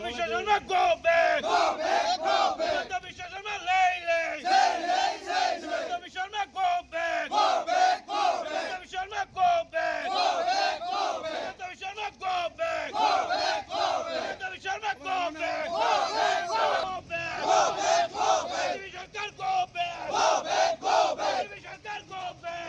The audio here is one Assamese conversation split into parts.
Vision go back. The vision lay. The vision go back. The vision go back. The vision go back. The vision go back. Division can go back. Division can go back.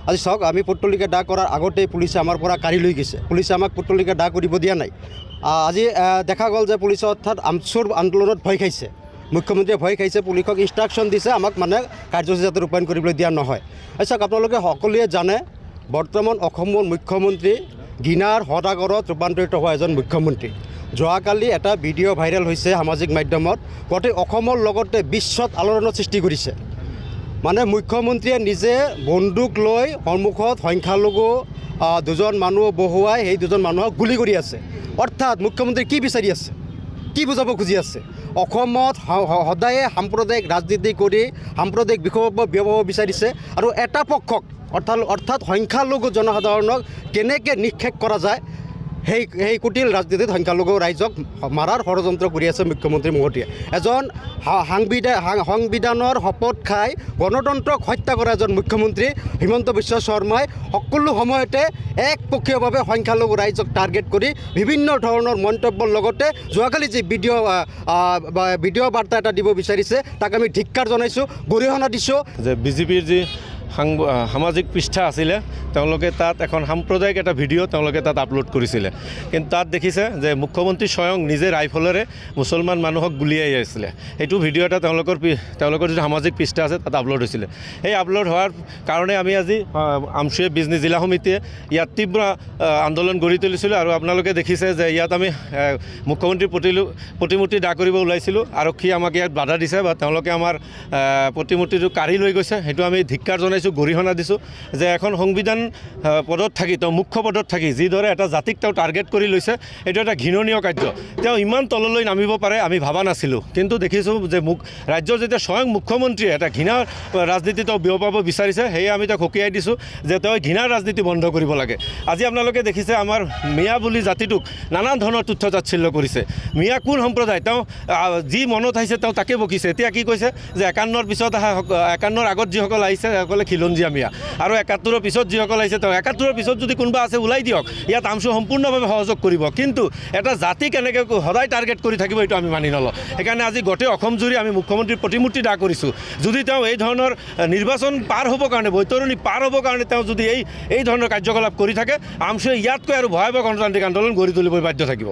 আজি চাওক আমি পট্টলিকা দা কৰাৰ আগতে পুলিচে আমাৰ পৰা কাঢ়ি লৈ গৈছে। পুলিচে আমাক পট্টলিকা দা কৰিব দিয়া নাই। আজি দেখা গ'ল যে পুলিচে অৰ্থাৎ আমচুৰ আন্দোলনত ভয় খাইছে। মুখ্যমন্ত্ৰীয়ে ভয় খাইছে, পুলিচক ইনষ্ট্ৰাকশ্যন দিছে আমাক মানে কাৰ্যসূচী যাতে ৰূপায়ণ কৰিবলৈ দিয়া নহয়। চাওক আপোনালোকে সকলোৱে জানে বৰ্তমান অসমৰ মুখ্যমন্ত্ৰী ঘৃণাৰ সদাগৰত ৰূপান্তৰিত হোৱা এজন মুখ্যমন্ত্ৰী। যোৱাকালি এটা ভিডিঅ' ভাইৰেল হৈছে সামাজিক মাধ্যমত, গোটেই অসমৰ লগতে বিশ্বত আলোড়নৰ সৃষ্টি কৰিছে। মানে মুখ্যমন্ত্ৰীয়ে নিজে বন্দুক লৈ সন্মুখত সংখ্যালঘু দুজন মানুহ বহুৱাই সেই দুজন মানুহক গুলি কৰি আছে। অৰ্থাৎ মুখ্যমন্ত্ৰী কি বিচাৰি আছে, কি বুজাব খুজি আছে? অসমত সদায়ে সাম্প্ৰদায়িক ৰাজনীতি কৰি সাম্প্ৰদায়িক বিষয়ব বিয়পাব বিচাৰিছে আৰু এটা পক্ষক অৰ্থাৎ সংখ্যালঘু জনসাধাৰণক কেনেকৈ নিক্ষেপ কৰা যায় সেই কুটিল ৰাজনীতিত সংখ্যালঘু ৰাইজক মাৰাৰ ষড়যন্ত্ৰ কৰি আছে মুখ্যমন্ত্ৰী মহোদয়ে। এজন সংবিধানৰ শপত খাই গণতন্ত্ৰক হত্যা কৰা এজন মুখ্যমন্ত্ৰী হিমন্ত বিশ্ব শৰ্মাই সকলো সময়তে একপক্ষীয়ভাৱে সংখ্যালঘু ৰাইজক টাৰ্গেট কৰি বিভিন্ন ধৰণৰ মন্তব্যৰ লগতে যোৱাকালি যি ভিডিঅ' বাৰ্তা এটা দিব বিচাৰিছে তাক আমি ধিক্কাৰ জনাইছোঁ, গৰিহণা দিছোঁ। যে বিজেপিৰ যি সামাজিক পৃষ্ঠা আছিলে তেওঁলোকে তাত এখন সাম্প্ৰদায়িক এটা ভিডিঅ' তেওঁলোকে তাত আপলোড কৰিছিলে। কিন্তু তাত দেখিছে যে মুখ্যমন্ত্ৰী স্বয়ং নিজে ৰাইফলেৰে মুছলমান মানুহক গুলিয়াই আছিলে। সেইটো ভিডিঅ' এটা তেওঁলোকৰ যিটো সামাজিক পৃষ্ঠা আছে তাত আপলোড হৈছিলে। সেই আপলোড হোৱাৰ কাৰণে আমি আজি আমচুৱে বিজনী জিলা সমিতিয়ে ইয়াত তীব্ৰ আন্দোলন গঢ়ি তুলিছিলোঁ। আৰু আপোনালোকে দেখিছে যে ইয়াত আমি মুখ্যমন্ত্ৰীৰ প্ৰতিমূৰ্তি দা কৰিব ওলাইছিলোঁ। আৰক্ষীয়ে আমাক ইয়াত বাধা দিছে বা তেওঁলোকে আমাৰ প্ৰতিমূৰ্তিটো কাঢ়ি লৈ গৈছে। সেইটো আমি ধিক্কাৰ জনাইছোঁ, গৰিহণা দিছোঁ যে এখন সংবিধান পদত থাকি তেওঁ মুখ্য পদত থাকি যিদৰে এটা জাতিক তেওঁ টাৰ্গেট কৰি লৈছে এইটো এটা ঘৃণনীয় কাৰ্য। তেওঁ ইমান তললৈ নামিব পাৰে আমি ভবা নাছিলোঁ। কিন্তু দেখিছোঁ যে ৰাজ্যৰ যেতিয়া স্বয়ং মুখ্যমন্ত্ৰীয়ে এটা ঘৃণাৰ ৰাজনীতি তেওঁ বিয়পাব বিচাৰিছে, সেয়ে আমি তেওঁক সকীয়াই দিছোঁ যে তেওঁ ঘৃণাৰ ৰাজনীতি বন্ধ কৰিব লাগে। আজি আপোনালোকে দেখিছে আমাৰ মিয়া বুলি জাতিটোক নানান ধৰণৰ তুচ্ছ তাচ্ছিল্য কৰিছে। মিয়া কোন সম্প্ৰদায় তেওঁ যি মনত আহিছে তেওঁ তাকে বকিছে। এতিয়া কি কৈছে যে 51ৰ পিছত 51ৰ আগত যিসকল আহিছে সকলে খিলঞ্জীয়া মিয়া, আৰু 71ৰ পিছত যিসকল আহিছে তেওঁ 71ৰ পিছত যদি কোনোবা আছে ওলাই দিয়ক, ইয়াত আমচু সম্পূৰ্ণভাৱে সহযোগ কৰিব। কিন্তু এটা জাতি কেনেকৈ সদায় টাৰ্গেট কৰি থাকিব এইটো আমি মানি নলওঁ। সেইকাৰণে আজি গোটেই অসম জুৰি আমি মুখ্যমন্ত্ৰীৰ প্ৰতিমূৰ্তি দা কৰিছোঁ। যদি তেওঁ এই ধৰণৰ নিৰ্বাচন পাৰ হ'বৰ কাৰণে, বৈতৰণি পাৰ হ'বৰ কাৰণে তেওঁ যদি এই ধৰণৰ কাৰ্যকলাপ কৰি থাকে, আমচুৱে ইয়াতকৈ আৰু ভয়াৱহ গণতান্ত্ৰিক আন্দোলন গঢ়ি তুলিবলৈ বাধ্য থাকিব।